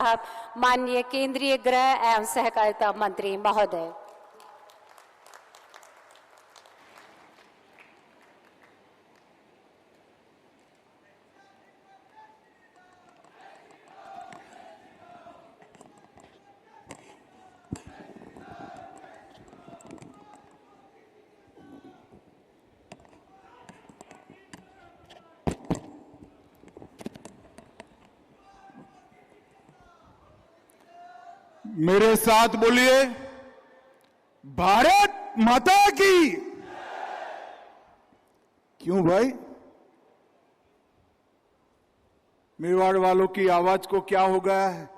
साहब, माननीय केंद्रीय गृह एवं सहकारिता मंत्री महोदय। मेरे साथ बोलिए, भारत माता की। क्यों भाई, मेवाड़ वालों की आवाज को क्या हो गया है?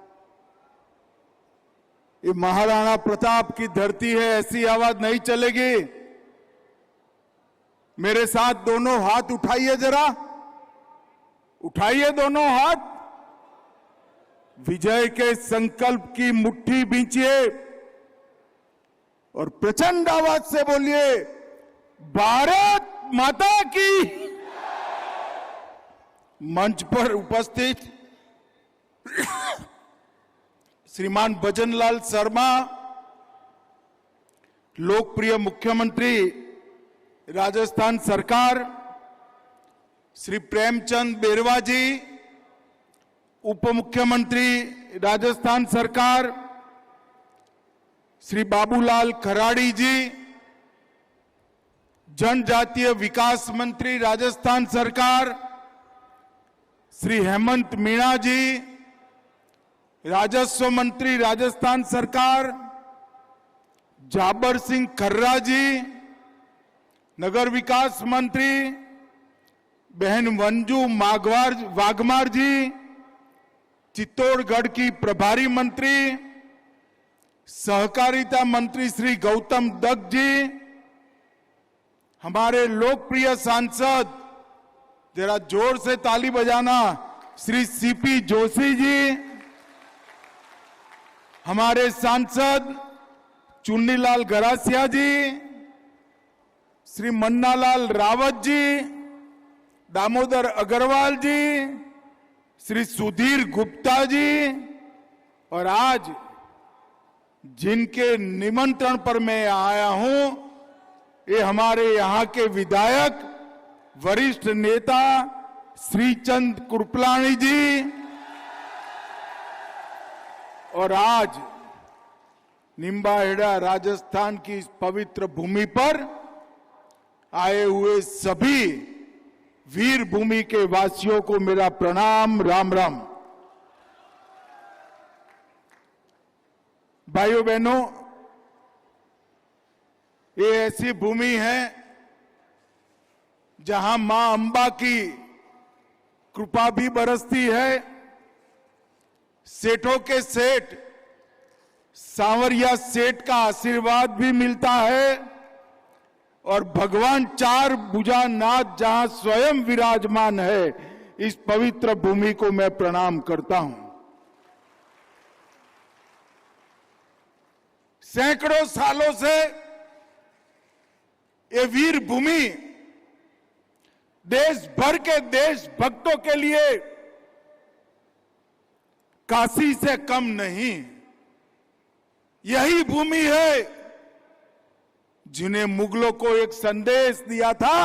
ये महाराणा प्रताप की धरती है, ऐसी आवाज नहीं चलेगी। मेरे साथ दोनों हाथ उठाइए, जरा उठाइए दोनों हाथ, विजय के संकल्प की मुट्ठी बींचिए और प्रचंड आवाज से बोलिए, भारत माता की। मंच पर उपस्थित श्रीमान भजनलाल शर्मा, लोकप्रिय मुख्यमंत्री राजस्थान सरकार, श्री प्रेमचंद बेरवा जी, उप मुख्यमंत्री राजस्थान सरकार, श्री बाबूलाल खराड़ी जी, जनजातीय विकास मंत्री राजस्थान सरकार, श्री हेमंत मीणा जी, राजस्व मंत्री राजस्थान सरकार, जाबर सिंह खर्रा जी, नगर विकास मंत्री बहन मंजू वाघमार जी, चित्तौड़गढ़ की प्रभारी मंत्री सहकारिता मंत्री श्री गौतम दत्त जी, हमारे लोकप्रिय सांसद, जरा जोर से ताली बजाना, श्री सीपी जोशी जी, हमारे सांसद चुन्नीलाल गरासिया जी, श्री मन्नालाल रावत जी, दामोदर अग्रवाल जी, श्री सुधीर गुप्ता जी, और आज जिनके निमंत्रण पर मैं आया हूं, ये हमारे यहां के विधायक, वरिष्ठ नेता श्रीचंद कृपलानी जी, और आज निम्बाहेड़ा राजस्थान की इस पवित्र भूमि पर आए हुए सभी वीर भूमि के वासियों को मेरा प्रणाम, राम राम। भाइयों बहनों, ये ऐसी भूमि है जहां मां अंबा की कृपा भी बरसती है, सेठों के सेठ सांवरिया सेठ का आशीर्वाद भी मिलता है, और भगवान चार भुजानाथ जहां स्वयं विराजमान है, इस पवित्र भूमि को मैं प्रणाम करता हूं। सैकड़ों सालों से ये वीर भूमि देश भर के देश भक्तों के लिए काशी से कम नहीं। यही भूमि है जिन्हें मुगलों को एक संदेश दिया था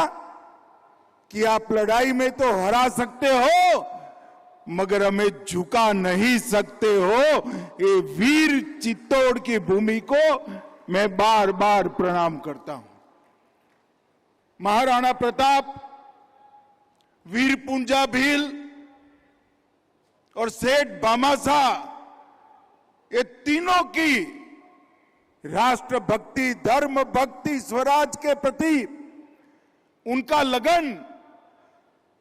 कि आप लड़ाई में तो हरा सकते हो, मगर हमें झुका नहीं सकते हो। ये वीर चित्तौड़ की भूमि को मैं बार बार प्रणाम करता हूं। महाराणा प्रताप, वीर पुंजा भील और सेठ भामाशाह, ये तीनों की राष्ट्र भक्ति, धर्म भक्ति, स्वराज के प्रति उनका लगन,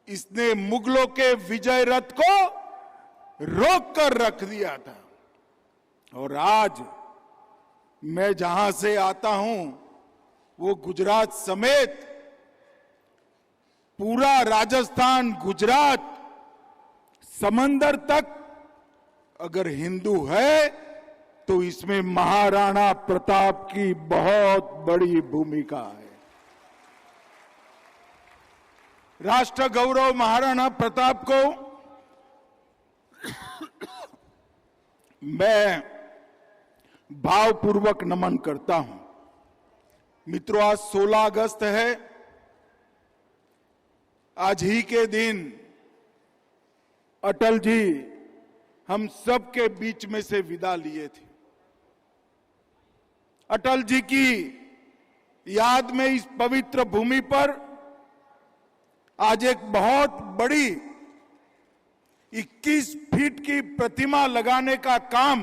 इसने मुगलों के विजय रथ को रोक कर रख दिया था। और आज मैं जहां से आता हूं, वो गुजरात समेत पूरा राजस्थान, गुजरात, समंदर तक अगर हिंदू है तो इसमें महाराणा प्रताप की बहुत बड़ी भूमिका है। राष्ट्र गौरव महाराणा प्रताप को मैं भावपूर्वक नमन करता हूं। मित्रों, आज 16 अगस्त है। आज ही के दिन अटल जी हम सबके बीच में से विदा लिए थे। अटल जी की याद में इस पवित्र भूमि पर आज एक बहुत बड़ी 21 फीट की प्रतिमा लगाने का काम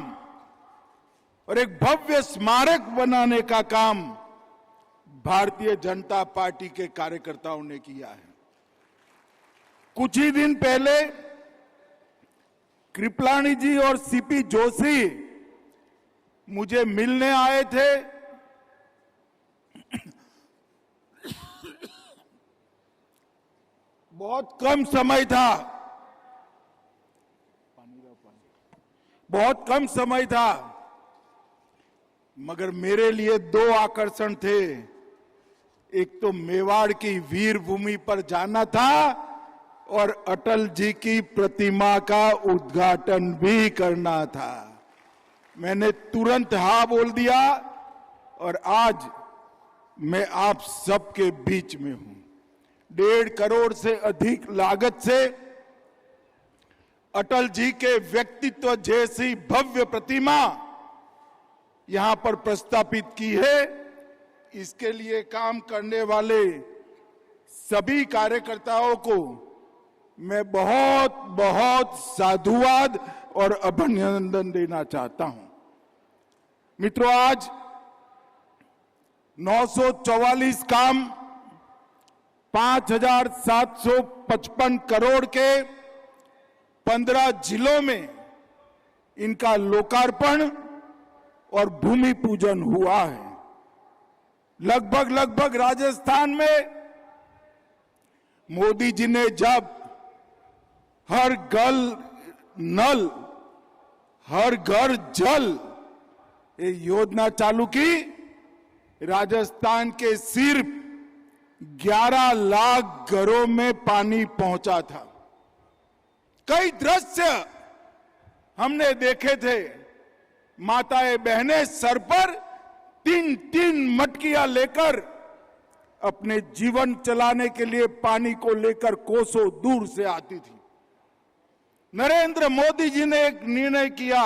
और एक भव्य स्मारक बनाने का काम भारतीय जनता पार्टी के कार्यकर्ताओं ने किया है। कुछ ही दिन पहले कृपलानी जी और सीपी जोशी मुझे मिलने आए थे। बहुत कम समय था, मगर मेरे लिए 2 आकर्षण थे। एक तो मेवाड़ की वीर भूमि पर जाना था और अटल जी की प्रतिमा का उद्घाटन भी करना था। मैंने तुरंत हाँ बोल दिया और आज मैं आप सबके बीच में हूं। 1.5 करोड़ से अधिक लागत से अटल जी के व्यक्तित्व जैसी भव्य प्रतिमा यहां पर प्रस्तापित की है। इसके लिए काम करने वाले सभी कार्यकर्ताओं को मैं बहुत बहुत साधुवाद और अभिनंदन देना चाहता हूं। मित्रों, आज 944 काम 5,755 करोड़ के 15 जिलों में इनका लोकार्पण और भूमि पूजन हुआ है। लगभग राजस्थान में मोदी जी ने जब हर घर नल हर घर जल ये योजना चालू की, राजस्थान के सिर्फ 11 लाख घरों में पानी पहुंचा था। कई दृश्य हमने देखे थे। माताएं बहनें सर पर 3-3 मटकियां लेकर अपने जीवन चलाने के लिए पानी को लेकर कोसों दूर से आती थी। नरेंद्र मोदी जी ने एक निर्णय किया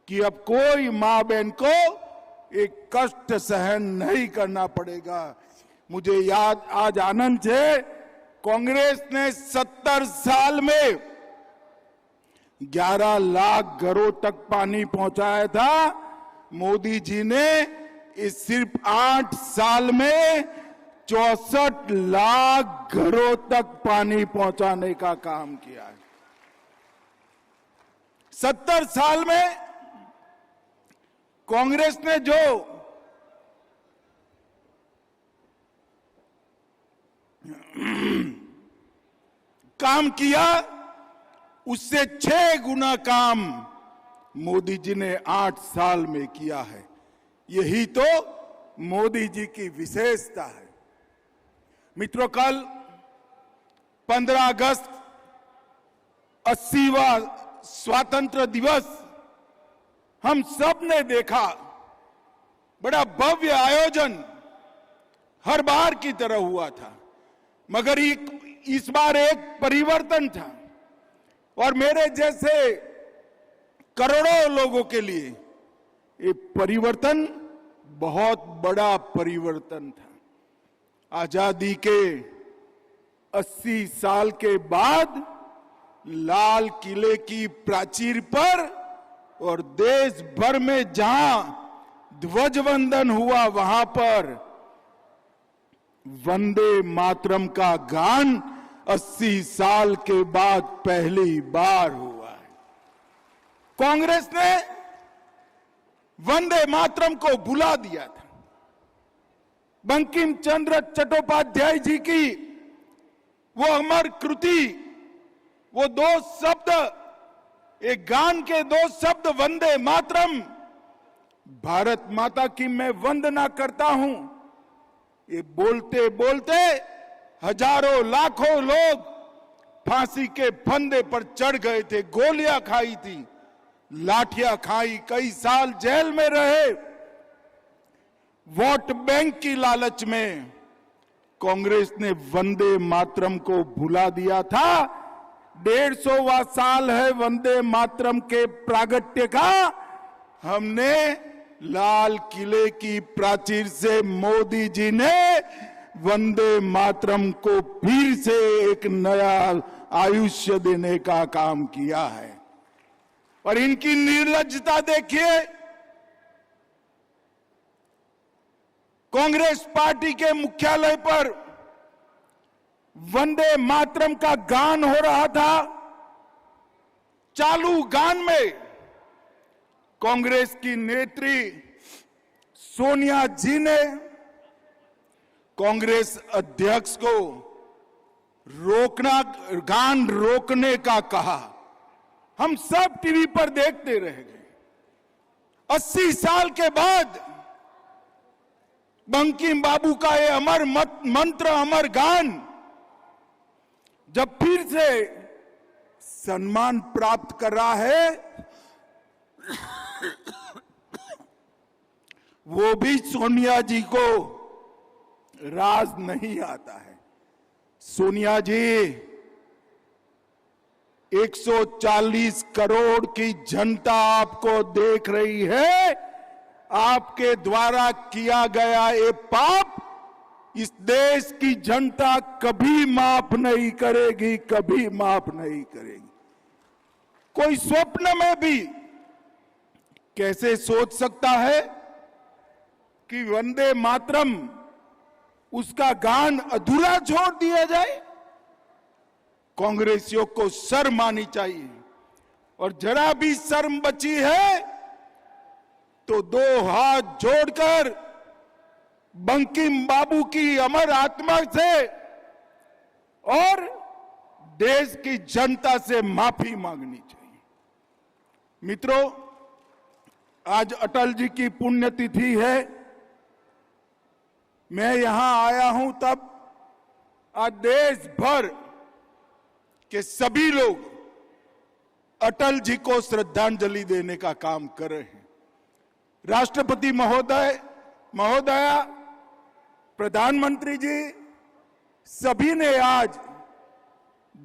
कि अब कोई मां बहन को एक कष्ट सहन नहीं करना पड़ेगा। मुझे याद आज आनंद है, कांग्रेस ने 70 साल में 11 लाख घरों तक पानी पहुंचाया था। मोदी जी ने इस सिर्फ 8 साल में 64 लाख घरों तक पानी पहुंचाने का काम किया है। 70 साल में कांग्रेस ने जो काम किया उससे 6 गुना काम मोदी जी ने 8 साल में किया है। यही तो मोदी जी की विशेषता है। मित्रों, कल 15 अगस्त 80वां स्वतंत्र दिवस हम सब ने देखा। बड़ा भव्य आयोजन हर बार की तरह हुआ था, मगर इस बार एक परिवर्तन था और मेरे जैसे करोड़ों लोगों के लिए ये परिवर्तन बहुत बड़ा परिवर्तन था। आजादी के 80 साल के बाद लाल किले की प्राचीर पर और देश भर में जहां ध्वजवंदन हुआ, वहां पर वंदे मातरम का गान 80 साल के बाद पहली बार हुआ है। कांग्रेस ने वंदे मातरम को भुला दिया था। बंकिम चंद्र चट्टोपाध्याय जी की वो अमर कृति, वो 2 शब्द, एक गान के 2 शब्द वंदे मातरम, भारत माता की मैं वंदना करता हूं, ये बोलते बोलते हजारों लाखों लोग फांसी के फंदे पर चढ़ गए थे, गोलियां खाई थी। लाठियां खाई, कई साल जेल में रहे। वोट बैंक की लालच में कांग्रेस ने वंदे मातरम को भुला दिया था। 150वां साल है वंदे मातरम के प्रागट्य का। हमने लाल किले की प्राचीर से मोदी जी ने वंदे मातरम को फिर से एक नया आयुष्य देने का काम किया है। और इनकी निर्लज्जता देखिए। कांग्रेस पार्टी के मुख्यालय पर वंदे मातरम का गान हो रहा था। चालू गान में कांग्रेस की नेत्री सोनिया जी ने कांग्रेस अध्यक्ष को गान रोकने का कहा। हम सब टीवी पर देखते रह गए। 80 साल के बाद बंकिम बाबू का ये अमर मंत्र, अमर गान जब फिर से सम्मान प्राप्त कर रहा है, वो भी सोनिया जी को राज नहीं आता है। सोनिया जी, 140 करोड़ की जनता आपको देख रही है। आपके द्वारा किया गया ये पाप इस देश की जनता कभी माफ नहीं करेगी, कभी माफ नहीं करेगी। कोई स्वप्न में भी कैसे सोच सकता है कि वंदे मातरम उसका गान अधूरा छोड़ दिया जाए? कांग्रेसियों को शर्म आनी चाहिए। और जरा भी शर्म बची है तो 2 हाथ जोड़कर बंकिम बाबू की अमर आत्मा से और देश की जनता से माफी मांगनी चाहिए। मित्रों, आज अटल जी की पुण्यतिथि है। मैं यहां आया हूं तब आज देश भर के सभी लोग अटल जी को श्रद्धांजलि देने का काम कर रहे हैं। राष्ट्रपति महोदया, प्रधानमंत्री जी, सभी ने आज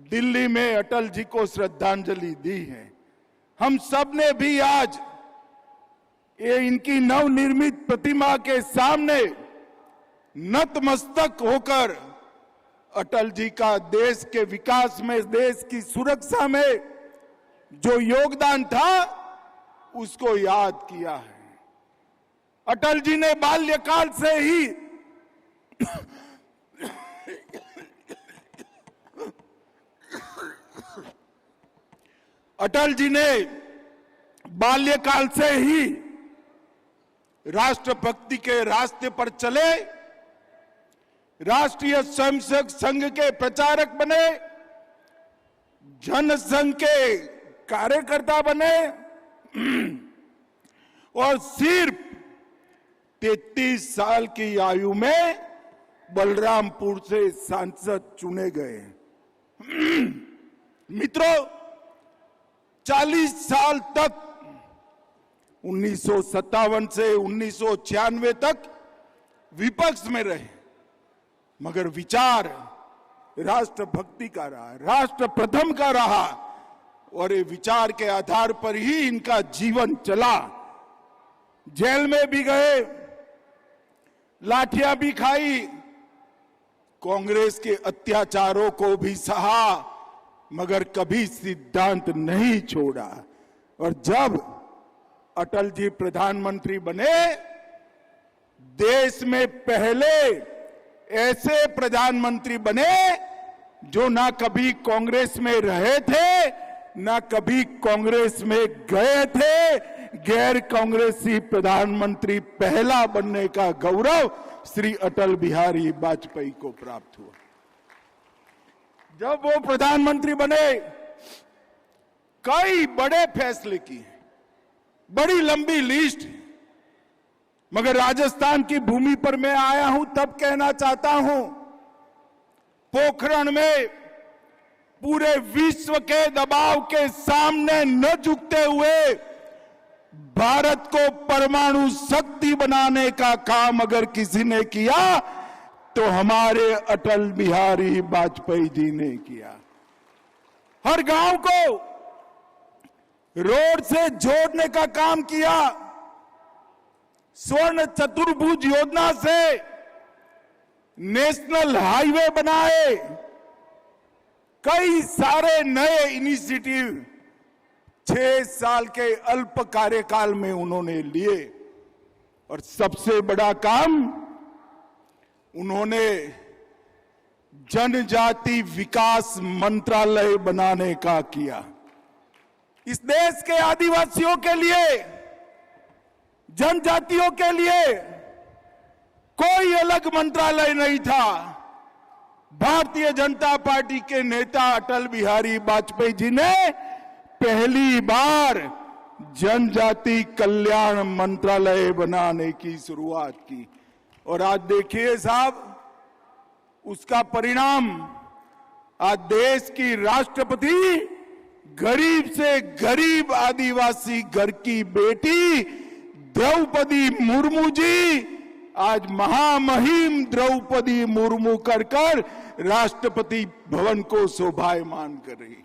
दिल्ली में अटल जी को श्रद्धांजलि दी है। हम सब ने भी आज ये इनकी नवनिर्मित प्रतिमा के सामने नतमस्तक होकर अटल जी का देश के विकास में, देश की सुरक्षा में जो योगदान था उसको याद किया है। अटल जी ने बाल्यकाल से ही अटल जी ने बाल्यकाल से ही राष्ट्रभक्ति के रास्ते पर चले, राष्ट्रीय स्वयंसेवक संघ के प्रचारक बने, जनसंघ के कार्यकर्ता बने और सिर्फ 33 साल की आयु में बलरामपुर से सांसद चुने गए। मित्रों, 40 साल तक 1957 से 1996 तक विपक्ष में रहे, मगर विचार राष्ट्रभक्ति का रहा, राष्ट्र प्रथम का रहा और ये विचार के आधार पर ही इनका जीवन चला। जेल में भी गए, लाठियां भी खाई, कांग्रेस के अत्याचारों को भी सहा, मगर कभी सिद्धांत नहीं छोड़ा। और जब अटल जी प्रधानमंत्री बने, देश में पहले ऐसे प्रधानमंत्री बने जो ना कभी कांग्रेस में रहे थे, ना कभी कांग्रेस में गए थे। गैर कांग्रेसी प्रधानमंत्री पहला बनने का गौरव श्री अटल बिहारी वाजपेयी को प्राप्त हुआ। जब वो प्रधानमंत्री बने, कई बड़े फैसले किए, बड़ी लंबी लिस्ट, मगर राजस्थान की भूमि पर मैं आया हूं तब कहना चाहता हूं, पोखरण में पूरे विश्व के दबाव के सामने न झुकते हुए भारत को परमाणु शक्ति बनाने का काम अगर किसी ने किया तो हमारे अटल बिहारी वाजपेयी जी ने किया। हर गांव को रोड से जोड़ने का काम किया। स्वर्ण चतुर्भुज योजना से नेशनल हाईवे बनाए। कई सारे नए इनिशिएटिव 6 साल के अल्प कार्यकाल में उन्होंने लिए। और सबसे बड़ा काम उन्होंने जनजाति विकास मंत्रालय बनाने का किया। इस देश के आदिवासियों के लिए, जनजातियों के लिए कोई अलग मंत्रालय नहीं था। भारतीय जनता पार्टी के नेता अटल बिहारी वाजपेयी जी ने पहली बार जनजाति कल्याण मंत्रालय बनाने की शुरुआत की। और आज देखिए साहब, उसका परिणाम आज देश की राष्ट्रपति गरीब से गरीब आदिवासी घर की बेटी द्रौपदी मुर्मू जी आज महामहिम द्रौपदी मुर्मू कर राष्ट्रपति भवन को शोभायमान कर रही है।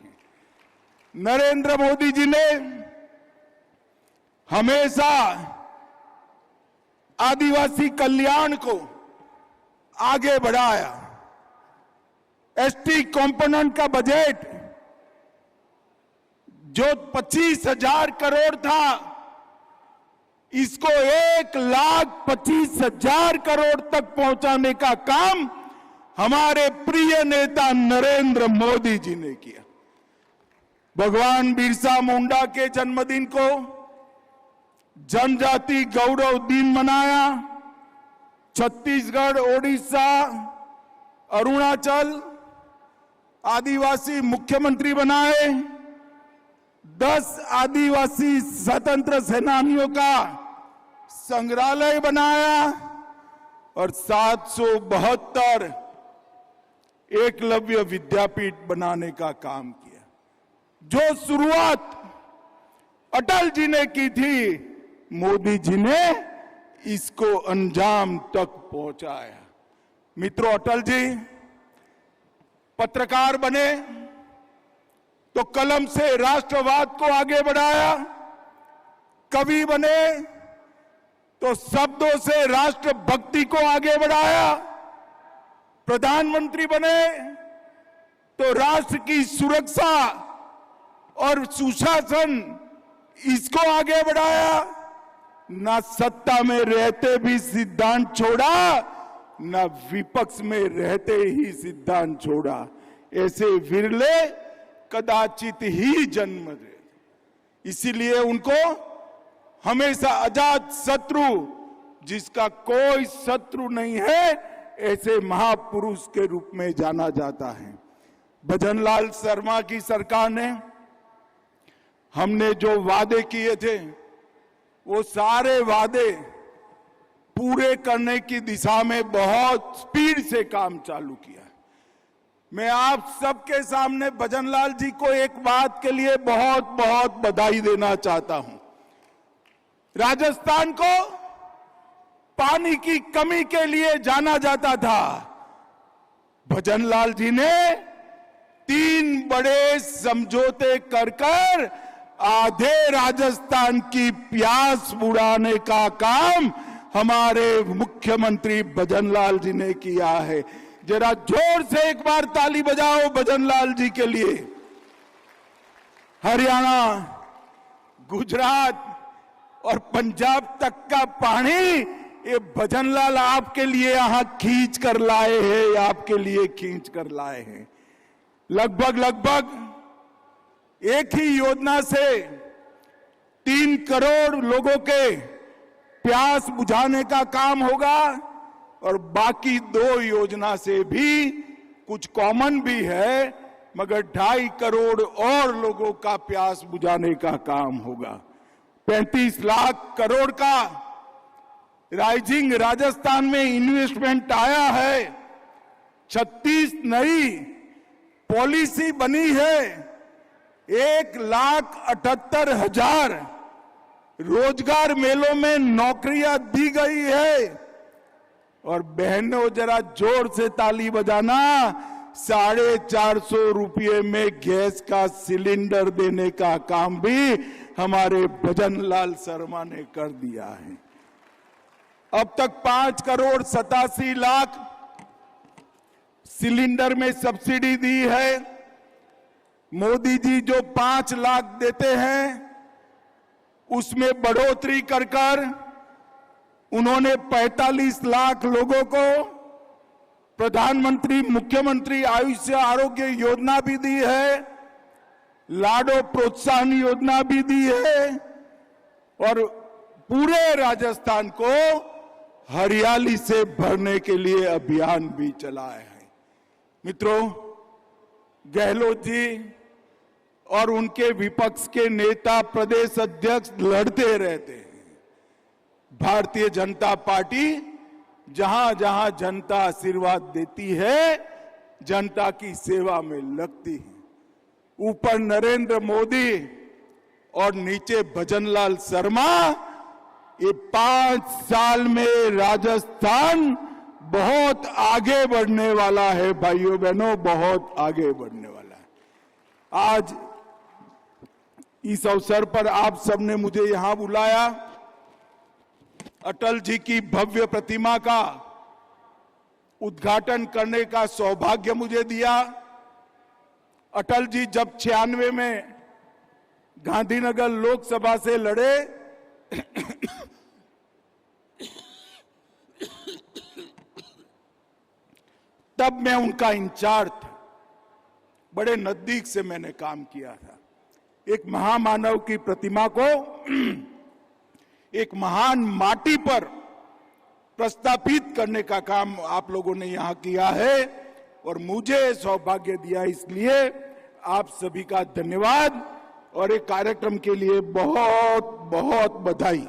नरेंद्र मोदी जी ने हमेशा आदिवासी कल्याण को आगे बढ़ाया। एसटी कंपोनेंट का बजट जो 25,000 करोड़ था, इसको 1,25,000 करोड़ तक पहुंचाने का काम हमारे प्रिय नेता नरेंद्र मोदी जी ने किया। भगवान बिरसा मुंडा के जन्मदिन को जनजाति गौरव दिन मनाया। छत्तीसगढ़, ओडिशा, अरुणाचल आदिवासी मुख्यमंत्री बनाए। 10 आदिवासी स्वतंत्र सेनानियों का संग्रहालय बनाया और 772 एकलव्य विद्यापीठ बनाने का काम किया। जो शुरुआत अटल जी ने की थी, मोदी जी ने इसको अंजाम तक पहुंचाया। मित्रों, अटल जी पत्रकार बने तो कलम से राष्ट्रवाद को आगे बढ़ाया। कवि बने तो शब्दों से राष्ट्रभक्ति को आगे बढ़ाया। प्रधानमंत्री बने तो राष्ट्र की सुरक्षा और सुशासन इसको आगे बढ़ाया। ना सत्ता में रहते भी सिद्धांत छोड़ा, ना विपक्ष में रहते ही सिद्धांत छोड़ा। ऐसे विरले कदाचित ही जन्म दे। इसीलिए उनको हमेशा अजात शत्रु, जिसका कोई शत्रु नहीं है, ऐसे महापुरुष के रूप में जाना जाता है। भजनलाल शर्मा की सरकार ने हमने जो वादे किए थे, वो सारे वादे पूरे करने की दिशा में बहुत स्पीड से काम चालू किया। मैं आप सबके सामने भजनलाल जी को एक बात के लिए बहुत बहुत बधाई देना चाहता हूं। राजस्थान को पानी की कमी के लिए जाना जाता था। भजनलाल जी ने 3 बड़े समझौते कर आधे राजस्थान की प्यास बुझाने का काम हमारे मुख्यमंत्री भजनलाल जी ने किया है। जरा जोर से एक बार ताली बजाओ भजनलाल जी के लिए। हरियाणा, गुजरात और पंजाब तक का पानी ये भजनलाल आपके लिए यहां खींच कर लाए हैं, आपके लिए खींच कर लाए हैं। लगभग एक ही योजना से 3 करोड़ लोगों के प्यास बुझाने का काम होगा और बाकी 2 योजना से भी कुछ कॉमन भी है, मगर 2.5 करोड़ और लोगों का प्यास बुझाने का काम होगा। 35 लाख करोड़ का राइजिंग राजस्थान में इन्वेस्टमेंट आया है। 36 नई पॉलिसी बनी है। 1,78,000 रोजगार मेलों में नौकरियां दी गई है। और बहनों जरा जोर से ताली बजाना, 450 रुपये में गैस का सिलेंडर देने का काम भी हमारे भजनलाल शर्मा ने कर दिया है। अब तक 5,87,00,000 सिलेंडर में सब्सिडी दी है। मोदी जी जो 5 लाख देते हैं उसमें बढ़ोतरी कर उन्होंने 45 लाख लोगों को प्रधानमंत्री मुख्यमंत्री आयुष्य आरोग्य योजना भी दी है, लाडो प्रोत्साहन योजना भी दी है और पूरे राजस्थान को हरियाली से भरने के लिए अभियान भी चलाया है। मित्रों, गहलोत जी और उनके विपक्ष के नेता प्रदेश अध्यक्ष लड़ते रहते हैं। भारतीय जनता पार्टी जहां जहां जनता आशीर्वाद देती है, जनता की सेवा में लगती है। ऊपर नरेंद्र मोदी और नीचे भजनलाल शर्मा, ये 5 साल में राजस्थान बहुत आगे बढ़ने वाला है। भाइयों बहनों, बहुत आगे बढ़ने वाला है। आज इस अवसर पर आप सबने मुझे यहां बुलाया, अटल जी की भव्य प्रतिमा का उद्घाटन करने का सौभाग्य मुझे दिया। अटल जी जब 96 में गांधीनगर लोकसभा से लड़े तब मैं उनका इंचार्ज था, बड़े नजदीक से मैंने काम किया था। एक महामानव की प्रतिमा को एक महान माटी पर प्रस्थापित करने का काम आप लोगों ने यहां किया है और मुझे सौभाग्य दिया, इसलिए आप सभी का धन्यवाद और एक कार्यक्रम के लिए बहुत बहुत बधाई।